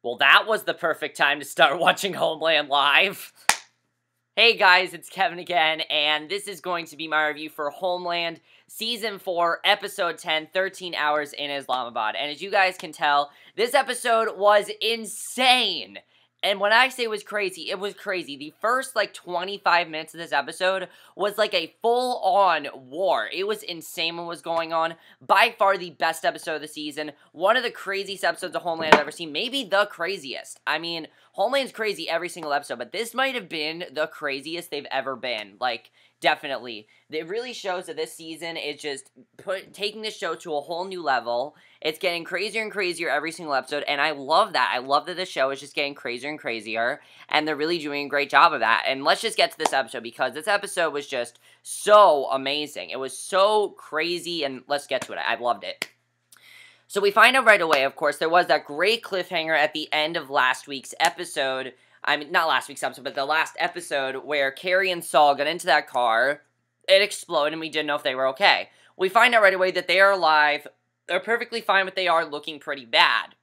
Well, that was the perfect time to start watching Homeland live. Hey guys, it's Kevin again, and this is going to be my review for Homeland Season 4, Episode 10, 13 Hours in Islamabad. And as you guys can tell, this episode was insane. And when I say it was crazy, it was crazy. The first, 25 minutes of this episode was like a full-on war. It was insane what was going on. By far the best episode of the season. One of the craziest episodes of Homeland I've ever seen. Maybe the craziest. I mean, Homeland's crazy every single episode, but this might have been the craziest they've ever been. Definitely. It really shows that this season is just taking the show to a whole new level. It's getting crazier and crazier every single episode, and I love that. I love that the show is just getting crazier and crazier, and they're really doing a great job of that. And let's just get to this episode, because this episode was just so amazing. It was so crazy, and let's get to it. I loved it. So we find out right away, of course, there was that great cliffhanger at the end of last week's episode. I mean, not last week's episode, but the last episode where Carrie and Saul got into that car. It exploded, and we didn't know if they were okay. We find out right away that they are alive. They're perfectly fine, but they are looking pretty bad.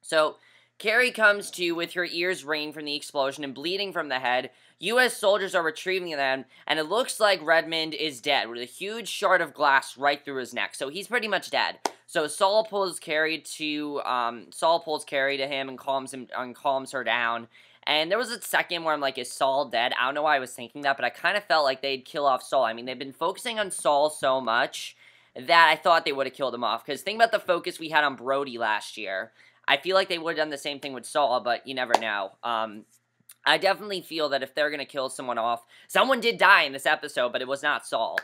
So, Carrie comes to with her ears ringing from the explosion and bleeding from the head. U.S. soldiers are retrieving them, and it looks like Redmond is dead, with a huge shard of glass right through his neck. So he's pretty much dead. So Saul pulls Carrie to him and calms her down. And there was a second where I'm like, is Saul dead? I don't know why I was thinking that, but I kind of felt like they'd kill off Saul. I mean, they've been focusing on Saul so much that I thought they would have killed him off. Because think about the focus we had on Brody last year. I feel like they would have done the same thing with Saul, but you never know. I definitely feel that if they're going to kill someone off, someone did die in this episode, but it was not Saul.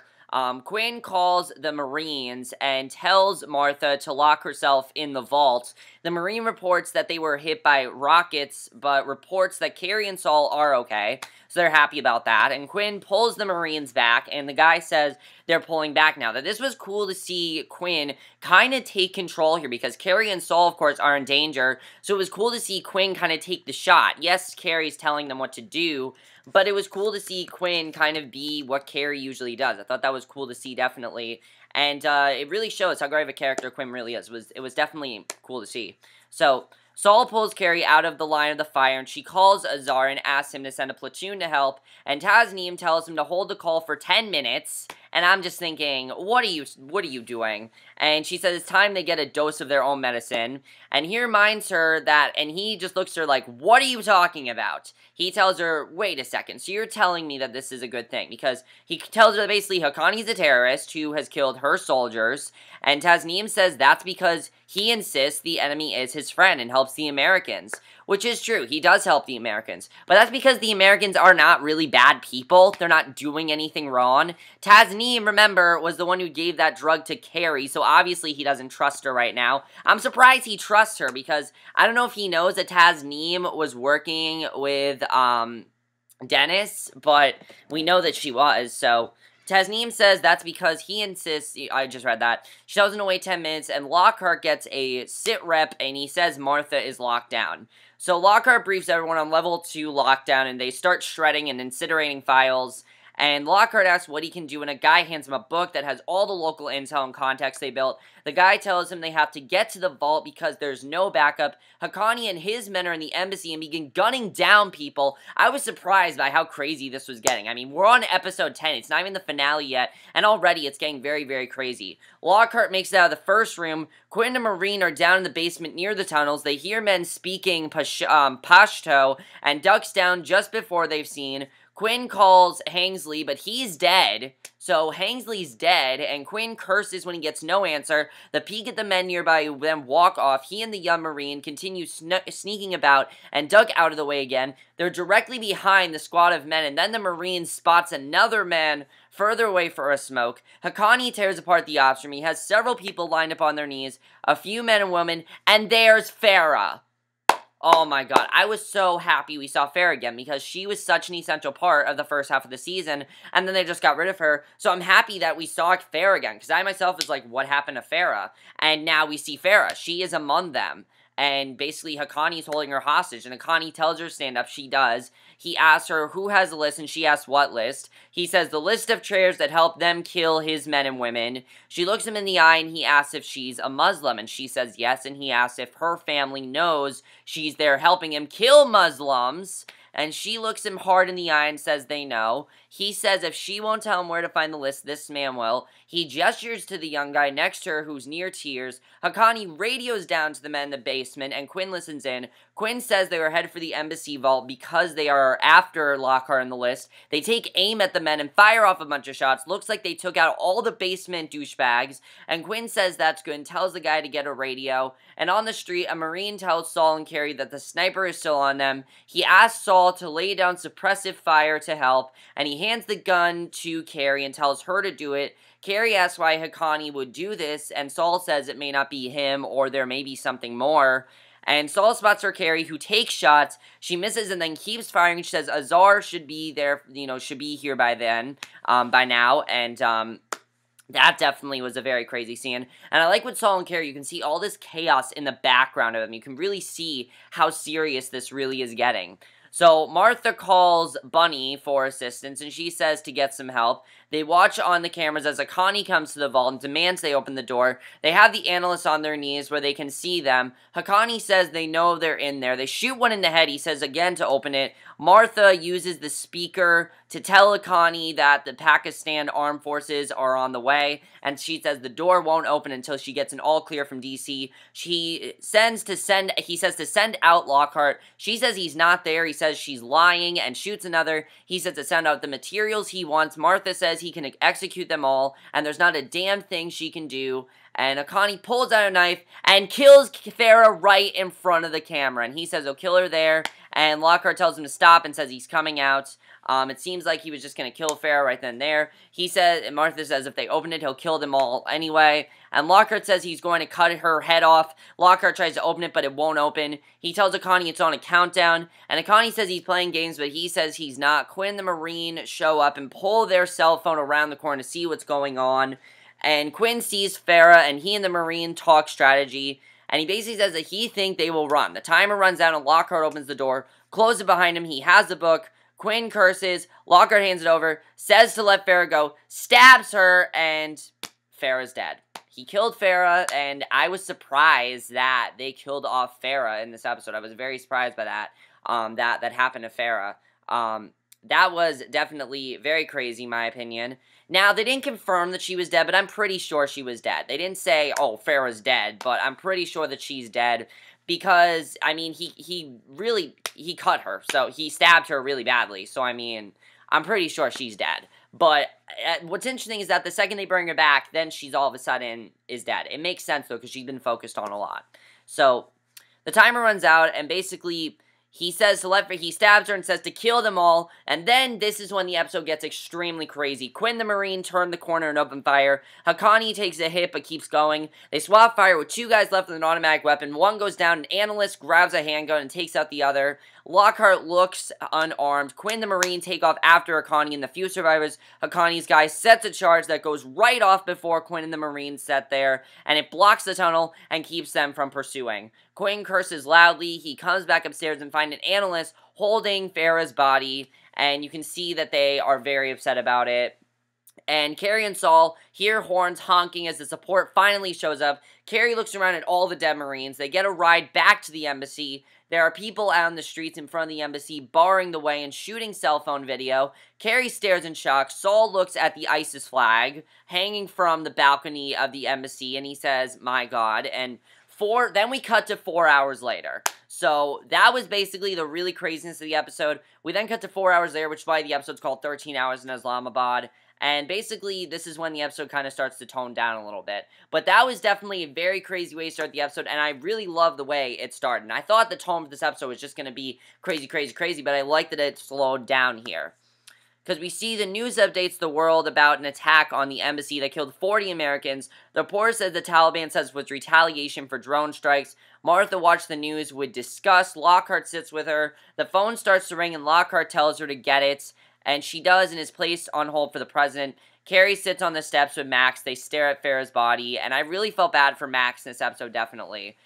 Quinn calls the Marines and tells Martha to lock herself in the vault. The Marine reports that they were hit by rockets, but reports that Carrie and Saul are okay, so they're happy about that. And Quinn pulls the Marines back, and the guy says they're pulling back now. That this was cool to see Quinn kind of take control here, because Carrie and Saul, of course, are in danger, so it was cool to see Quinn kind of take the shot. Yes, Carrie's telling them what to do, but it was cool to see Quinn kind of be what Carrie usually does. I thought that was cool to see, definitely. And it really shows how great of a character Quinn really is. It was definitely cool to see. So, Saul pulls Carrie out of the line of the fire, and she calls Assar and asks him to send a platoon to help, and Tasneem tells him to hold the call for 10 minutes, and I'm just thinking, what are you doing? And she says it's time they get a dose of their own medicine, and he reminds her that, and he just looks at her like, what are you talking about? He tells her, wait a second, so you're telling me that this is a good thing, because he tells her that basically Haqquani's a terrorist who has killed her soldiers, and Tasneem says that's because he insists the enemy is his friend and helps the Americans, which is true. He does help the Americans, but that's because the Americans are not really bad people. They're not doing anything wrong. Tasneem, remember, was the one who gave that drug to Carrie, so obviously he doesn't trust her right now. I'm surprised he trusts her, because I don't know if he knows that Tasneem was working with Dennis, but we know that she was, so Tasneem says that's because he insists, I just read that, she tells him to wait 10 minutes, and Lockhart gets a sit rep, and he says Martha is locked down. So Lockhart briefs everyone on level 2 lockdown, and they start shredding and incinerating files, and Lockhart asks what he can do, and a guy hands him a book that has all the local intel and contacts they built. The guy tells him they have to get to the vault because there's no backup. Haqquani and his men are in the embassy and begin gunning down people. I was surprised by how crazy this was getting. I mean, we're on episode 10. It's not even the finale yet, and already it's getting very, very crazy. Lockhart makes it out of the first room. Quinn and Marine are down in the basement near the tunnels. They hear men speaking Pashto and ducks down just before they've seen. Quinn calls Hangsley, but he's dead. So Hangsley's dead, and Quinn curses when he gets no answer. The peek at the men nearby then walk off. He and the young Marine continue sneaking about and duck out of the way again. They're directly behind the squad of men, and then the Marine spots another man further away for a smoke. Haqquani tears apart the ops room. He has several people lined up on their knees, a few men and women, and there's Farah. Oh my god, I was so happy we saw Farah again, because she was such an essential part of the first half of the season, and then they just got rid of her, so I'm happy that we saw Farah again, because I myself was like, what happened to Farah? And now we see Farah. She is among them. and basically Haqquani's holding her hostage, and Haqquani tells her to stand up. She does. He asks her who has a list, and she asks what list. He says the list of traitors that helped them kill his men and women. She looks him in the eye, and he asks if she's a Muslim, and she says yes, and he asks if her family knows she's there helping him kill Muslims. And she looks him hard in the eye and says they know. He says if she won't tell him where to find the list, this man will. He gestures to the young guy next to her who's near tears. Haqquani radios down to the men in the basement, and Quinn listens in. Quinn says they were headed for the embassy vault because they are after Lockhart on the list. They take aim at the men and fire off a bunch of shots. Looks like they took out all the basement douchebags. And Quinn says that's good and tells the guy to get a radio. And on the street, a Marine tells Saul and Carrie that the sniper is still on them. He asks Saul to lay down suppressive fire to help, and he hands the gun to Carrie and tells her to do it. Carrie asks why Haqquani would do this, and Saul says it may not be him or there may be something more. And Saul spots her Carrie, who takes shots. She misses and then keeps firing. She says Assar should be there, should be here by then, by now, and that definitely was a very crazy scene. And I like with Saul and Carrie, you can see all this chaos in the background of them. You can really see how serious this really is getting. So Martha calls Bunny for assistance, and she says to get some help. They watch on the cameras as Haqquani comes to the vault and demands they open the door. They have the analysts on their knees where they can see them. Haqquani says they know they're in there. They shoot one in the head. He says again to open it. Martha uses the speaker to tell Haqquani that the Pakistan armed forces are on the way, and she says the door won't open until she gets an all clear from DC. He says to send out Lockhart. She says he's not there. He says she's lying and shoots another. He says to send out the materials he wants. Martha says he can execute them all, and there's not a damn thing she can do. And Haqquani pulls out a knife and kills Farah right in front of the camera. And he says he'll kill her there. And Lockhart tells him to stop and says he's coming out. It seems like he was just going to kill Farah right then and there. He says, and Martha says if they open it, he'll kill them all anyway. And Lockhart says he's going to cut her head off. Lockhart tries to open it, but it won't open. He tells Haqquani it's on a countdown. And Haqquani says he's playing games, but he says he's not. Quinn, the Marine, show up and pull their cell phone around the corner to see what's going on. And Quinn sees Farah, and he and the Marine talk strategy. And he basically says that he thinks they will run. The timer runs out, and Lockhart opens the door, closes it behind him. He has the book. Quinn curses. Lockhart hands it over, says to let Farah go, stabs her, and Farah's dead. He killed Farah, and I was surprised that they killed off Farah in this episode. I was very surprised by that, that happened to Farah. That was definitely very crazy, in my opinion. Now, they didn't confirm that she was dead, but I'm pretty sure she was dead. They didn't say, oh, Farah's dead, but I'm pretty sure that she's dead because, I mean, he cut her, so he stabbed her really badly, so, I mean, I'm pretty sure she's dead. But what's interesting is that the second they bring her back, then she's all of a sudden is dead. It makes sense, though, because she's been focused on a lot. So, the timer runs out, and basically he says to he stabs her and says to kill them all, and then this is when the episode gets extremely crazy. Quinn the Marine turned the corner and opened fire. Haqquani takes a hit but keeps going. They swap fire with two guys left with an automatic weapon. One goes down, an analyst grabs a handgun and takes out the other. Lockhart looks unarmed. Quinn the Marine take off after Haqquani and the few survivors. Haqquani's guy sets a charge that goes right off before Quinn and the Marine set there, and it blocks the tunnel and keeps them from pursuing. Quinn curses loudly. He comes back upstairs and finds an analyst holding Farah's body, and you can see that they are very upset about it. And Carrie and Saul hear horns honking as the support finally shows up. Carrie looks around at all the dead Marines. They get a ride back to the embassy. There are people out in the streets in front of the embassy barring the way and shooting cell phone video. Carrie stares in shock. Saul looks at the ISIS flag hanging from the balcony of the embassy, and he says, my God. And then we cut to 4 hours later. So that was basically the really craziness of the episode. We then cut to 4 hours later, which is why the episode's called 13 Hours in Islamabad. And basically, this is when the episode kind of starts to tone down a little bit. But that was definitely a very crazy way to start the episode, and I really love the way it started. And I thought the tone of this episode was just going to be crazy, crazy, crazy, but I like that it slowed down here. Because we see the news updates the world about an attack on the embassy that killed 40 Americans. The report says the Taliban says it was retaliation for drone strikes. Martha watched the news with disgust. Lockhart sits with her. The phone starts to ring and Lockhart tells her to get it. And she does and is placed on hold for the president. Carrie sits on the steps with Max. They stare at Farah's body. And I really felt bad for Max in this episode, definitely.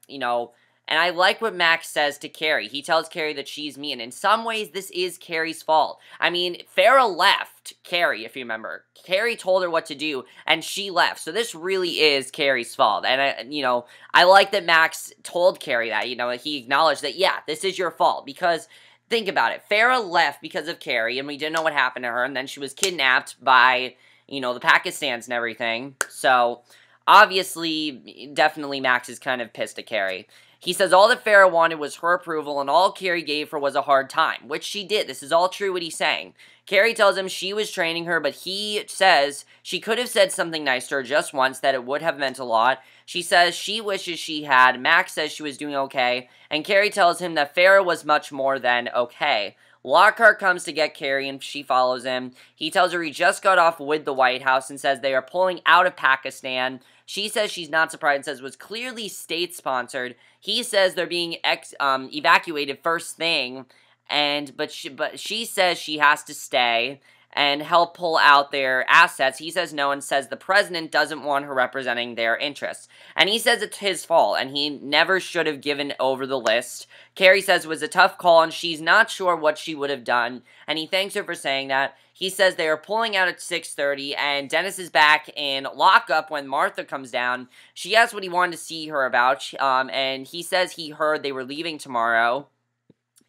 you know, and I like what Max says to Carrie. He tells Carrie that she's mean. In some ways, this is Carrie's fault. I mean, Farrah left Carrie, if you remember. Carrie told her what to do, and she left. So this really is Carrie's fault. And, I like that Max told Carrie that. He acknowledged that, yeah, this is your fault. Because, think about it. Farrah left because of Carrie, and we didn't know what happened to her. And then she was kidnapped by, the Pakistans and everything. So, obviously, definitely Max is kind of pissed at Carrie. He says all that Farrah wanted was her approval, and all Carrie gave her was a hard time, which she did. This is all true what he's saying. Carrie tells him she was training her, but he says she could have said something nice to her just once, that it would have meant a lot. She says she wishes she had. Max says she was doing okay, and Carrie tells him that Farrah was much more than okay. Lockhart comes to get Carrie, and she follows him. He tells her he just got off with the White House and says they are pulling out of Pakistan. She says she's not surprised and says it was clearly state-sponsored. He says they're being evacuated first thing, but she says she has to stay and help pull out their assets. He says no and says the president doesn't want her representing their interests. And he says it's his fault, and he never should have given over the list. Carrie says it was a tough call, and she's not sure what she would have done, and he thanks her for saying that. He says they are pulling out at 6:30, and Dennis is back in lockup when Martha comes down. She asks what he wanted to see her about, and he says he heard they were leaving tomorrow,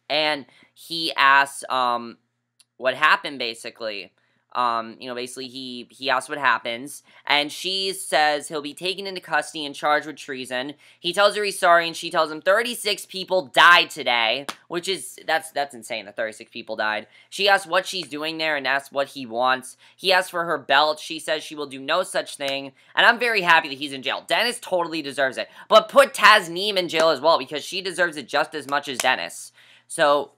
and he asks, what happened, basically. Basically, he asks what happens, and she says he'll be taken into custody and charged with treason. He tells her he's sorry, and she tells him 36 people died today, which is, that's insane that 36 people died. She asks what she's doing there and asks what he wants. He asks for her belt. She says she will do no such thing, and I'm very happy that he's in jail. Dennis totally deserves it, but put Tasneem in jail as well, because she deserves it just as much as Dennis. So,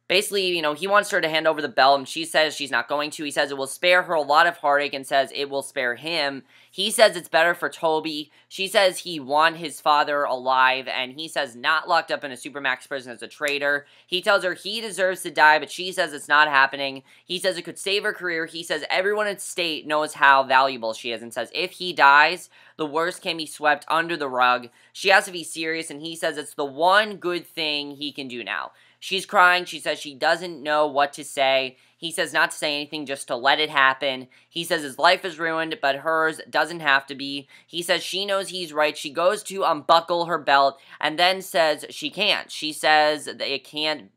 basically, he wants her to hand over the belt, and she says she's not going to. He says it will spare her a lot of heartache, and says it will spare him. He says it's better for Toby. She says he wants his father alive, and he says not locked up in a Supermax prison as a traitor. He tells her he deserves to die, but she says it's not happening. He says it could save her career. He says everyone in state knows how valuable she is, and says if he dies, the worst can be swept under the rug. She asks if he's serious, and he says it's the one good thing he can do now. She's crying. She says she doesn't know what to say. He says not to say anything, just to let it happen. He says his life is ruined, but hers doesn't have to be. He says she knows he's right. She goes to unbuckle her belt and then says she can't. She says that it can't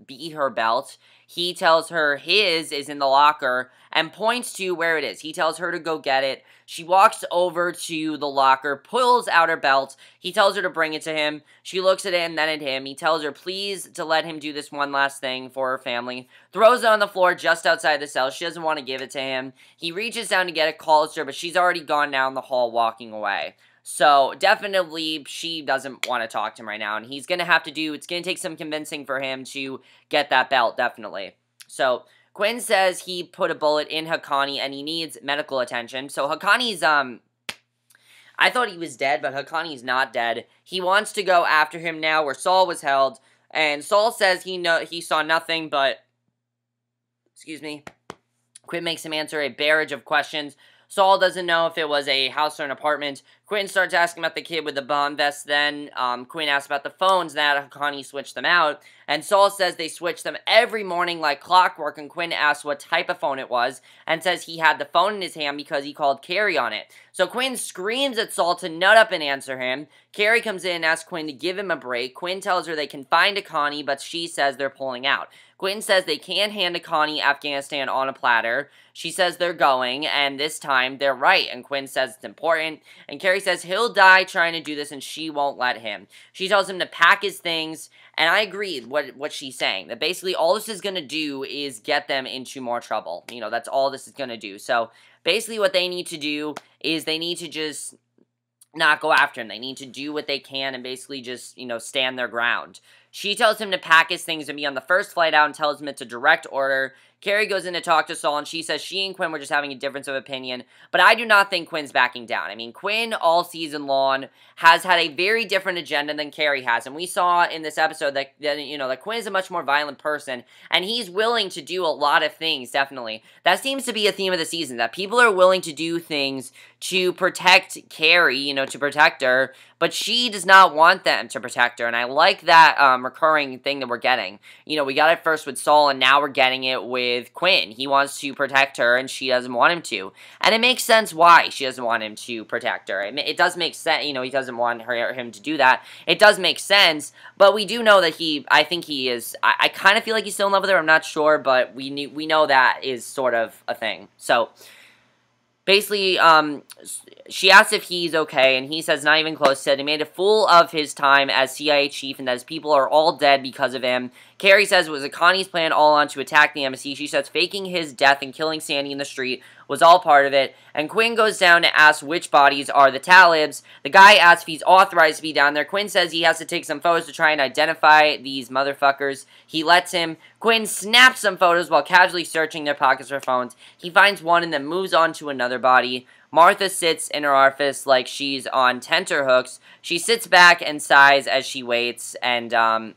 be her belt. He tells her his is in the locker and points to where it is. He tells her to go get it. She walks over to the locker, pulls out her belt. He tells her to bring it to him. She looks at him, then at him. He tells her please to let him do this one last thing for her family. Throws it on the floor just outside the cell. She doesn't want to give it to him. He reaches down to get it, calls her, but she's already gone down the hall walking away. So, definitely, she doesn't want to talk to him right now, and it's going to take some convincing for him to get that belt, definitely. So, Quinn says he put a bullet in Haqquani, and he needs medical attention. So, Haqquani's, I thought he was dead, but Haqquani's not dead. He wants to go after him now where Saul was held, and Saul says he saw nothing, but, Quinn makes him answer a barrage of questions. Saul doesn't know if it was a house or an apartment. Quinn starts asking about the kid with the bomb vest. Then Quinn asks about the phones that Haqquani switched them out. And Saul says they switch them every morning like clockwork. And Quinn asks what type of phone it was and says he had the phone in his hand because he called Carrie on it. So Quinn screams at Saul to nut up and answer him. Carrie comes in and asks Quinn to give him a break. Quinn tells her they can find Haqquani, but she says they're pulling out. Quinn says they can't hand Haqquani Afghanistan on a platter. She says they're going, and this time they're right, and Quinn says it's important. And Carrie says he'll die trying to do this, and she won't let him. She tells him to pack his things, and I agree what she's saying. That basically all this is going to do is get them into more trouble. That's all this is going to do. So basically what they need to do is they need to just not go after him. They need to do what they can and basically just, stand their ground. She tells him to pack his things and be on the first flight out and tells him it's a direct order. Carrie goes in to talk to Saul, and she says she and Quinn were just having a difference of opinion, but I do not think Quinn's backing down. I mean, Quinn, all season long, has had a very different agenda than Carrie has, and we saw in this episode that Quinn is a much more violent person, and he's willing to do a lot of things, definitely. That seems to be a theme of the season, that people are willing to do things to protect Carrie, to protect her, but she does not want them to protect her, and I like that recurring thing that we're getting. You know, we got it first with Saul, and now we're getting it with Quinn. He wants to protect her, and she doesn't want him to, and it makes sense why she doesn't want him to protect her. It does make sense, you know, he doesn't want him to do that. It does make sense, but we do know that I think he is, I kind of feel like he's still in love with her, I'm not sure, but we know that is sort of a thing. So, basically, she asks if he's okay, and he says not even close. Said he made a fool of his time as CIA chief and that his people are all dead because of him. Carrie says it was Haqquani's plan all on to attack the embassy. She says faking his death and killing Sandy in the street was all part of it. And Quinn goes down to ask which bodies are the Talibs. The guy asks if he's authorized to be down there. Quinn says he has to take some photos to try and identify these motherfuckers. He lets him. Quinn snaps some photos while casually searching their pockets for phones. He finds one and then moves on to another body. Martha sits in her office like she's on tenterhooks. She sits back and sighs as she waits, and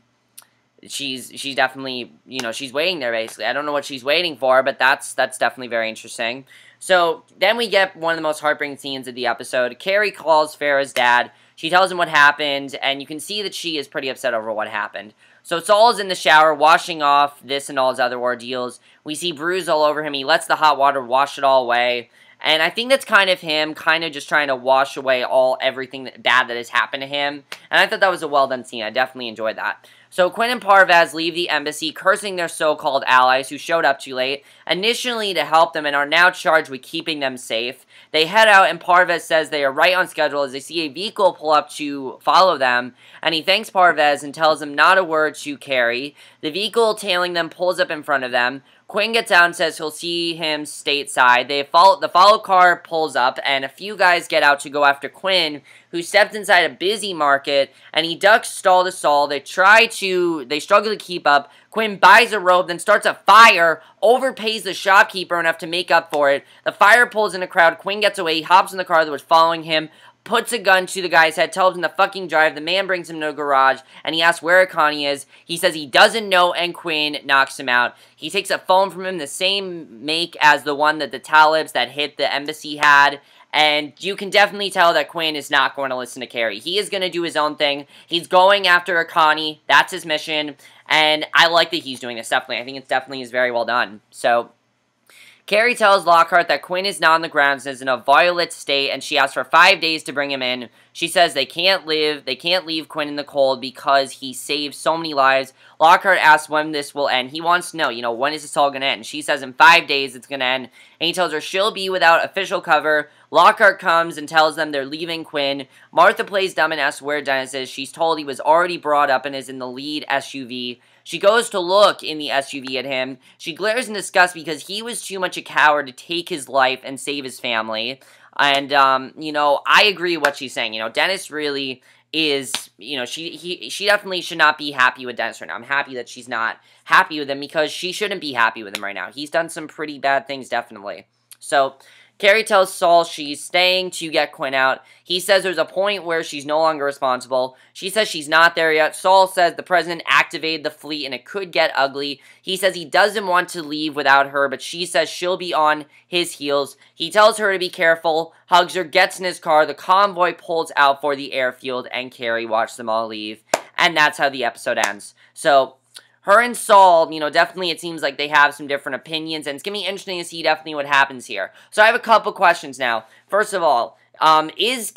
she's definitely, you know, she's waiting there basically. I don't know what she's waiting for, but that's definitely very interesting. So then we get one of the most heartbreaking scenes of the episode. Carrie calls Farah's dad. She tells him what happened, and you can see that she is pretty upset over what happened. So Saul's in the shower, washing off this and all his other ordeals. We see bruise all over him. He lets the hot water wash it all away. And I think that's kind of him, kind of just trying to wash away everything bad that has happened to him. And I thought that was a well-done scene. I definitely enjoyed that. So Quinn and Parvez leave the embassy, cursing their so-called allies who showed up too late, initially to help them and are now charged with keeping them safe. They head out, and Parvez says they are right on schedule as they see a vehicle pull up to follow them, and he thanks Parvez and tells him not a word to Carrie. The vehicle tailing them pulls up in front of them. Quinn gets out and says he'll see him stateside. The follow car pulls up, and a few guys get out to go after Quinn, who stepped inside a busy market, and he ducks stall to stall. They struggle to keep up. Quinn buys a robe, then starts a fire, overpays the shopkeeper enough to make up for it. The fire pulls in a crowd. Quinn gets away. He hops in the car that was following him, puts a gun to the guy's head, tells him to fucking drive. The man brings him to a garage, and he asks where Haqquani is. He says he doesn't know, and Quinn knocks him out. He takes a phone from him, the same make as the one that the Talibs that hit the embassy had, and you can definitely tell that Quinn is not going to listen to Carrie. He is going to do his own thing. He's going after Haqquani. That's his mission, and I like that he's doing this, definitely. I think it's definitely is very well done. So Carrie tells Lockhart that Quinn is not on the grounds and is in a violent state, and she asks for 5 days to bring him in. She says they can't leave Quinn in the cold because he saved so many lives. Lockhart asks when this will end. He wants to know, you know, when is this all going to end? She says in 5 days it's going to end, and he tells her she'll be without official cover. Lockhart comes and tells them they're leaving Quinn. Martha plays dumb and asks where Dennis is. She's told he was already brought up and is in the lead SUV. She goes to look in the SUV at him. She glares in disgust because he was too much a coward to take his life and save his family. And, you know, I agree with what she's saying. You know, Dennis really is, you know, she definitely should not be happy with Dennis right now. I'm happy that she's not happy with him because she shouldn't be happy with him right now. He's done some pretty bad things, definitely. So Carrie tells Saul she's staying to get Quinn out. He says there's a point where she's no longer responsible. She says she's not there yet. Saul says the president activated the fleet and it could get ugly. He says he doesn't want to leave without her, but she says she'll be on his heels. He tells her to be careful, hugs her, gets in his car. The convoy pulls out for the airfield, and Carrie watches them all leave. And that's how the episode ends. So her and Saul, you know, definitely it seems like they have some different opinions, and it's going to be interesting to see definitely what happens here. So I have a couple questions now. First of all, is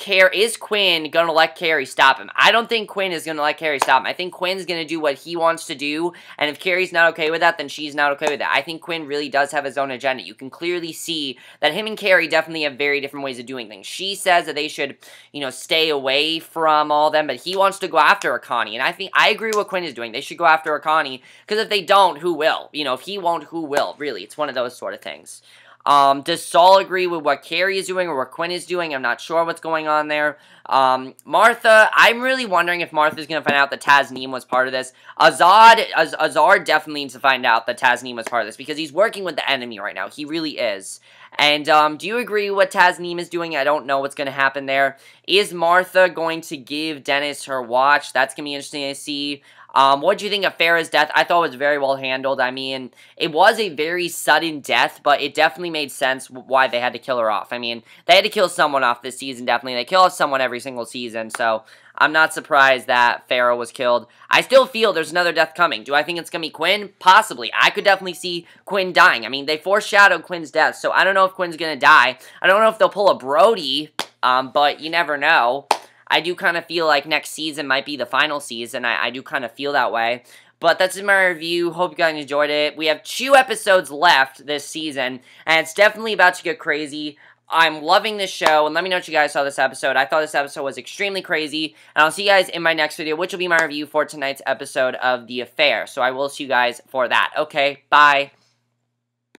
Quinn going to let Carrie stop him? I don't think Quinn is going to let Carrie stop him. I think Quinn's going to do what he wants to do, and if Carrie's not okay with that, then she's not okay with that. I think Quinn really does have his own agenda. You can clearly see that him and Carrie definitely have very different ways of doing things. She says that they should, you know, stay away from all them, but he wants to go after Haqquani, and I agree with what Quinn is doing. They should go after Haqquani, because if they don't, who will? You know, if he won't, who will? Really, it's one of those sort of things. Does Saul agree with what Carrie is doing or what Quinn is doing? I'm not sure what's going on there. Martha, I'm really wondering if Martha's going to find out that Tasneem was part of this. Assar definitely needs to find out that Tasneem was part of this because he's working with the enemy right now. He really is. And, do you agree with what Tasneem is doing? I don't know what's going to happen there. Is Martha going to give Dennis her watch? That's going to be interesting to see. What do you think of Farah's death? I thought it was very well handled. I mean, it was a very sudden death, but it definitely made sense why they had to kill her off. I mean, they had to kill someone off this season, definitely. They kill off someone every single season, so I'm not surprised that Pharaoh was killed. I still feel there's another death coming. Do I think it's going to be Quinn? Possibly. I could definitely see Quinn dying. I mean, they foreshadowed Quinn's death, so I don't know if Quinn's going to die. I don't know if they'll pull a Brody, but you never know. I do kind of feel like next season might be the final season. I do kind of feel that way. But that's my review. Hope you guys enjoyed it. We have 2 episodes left this season, and it's definitely about to get crazy. I'm loving this show, and let me know what you guys saw this episode. I thought this episode was extremely crazy, and I'll see you guys in my next video, which will be my review for tonight's episode of The Affair. So I will see you guys for that. Okay, bye.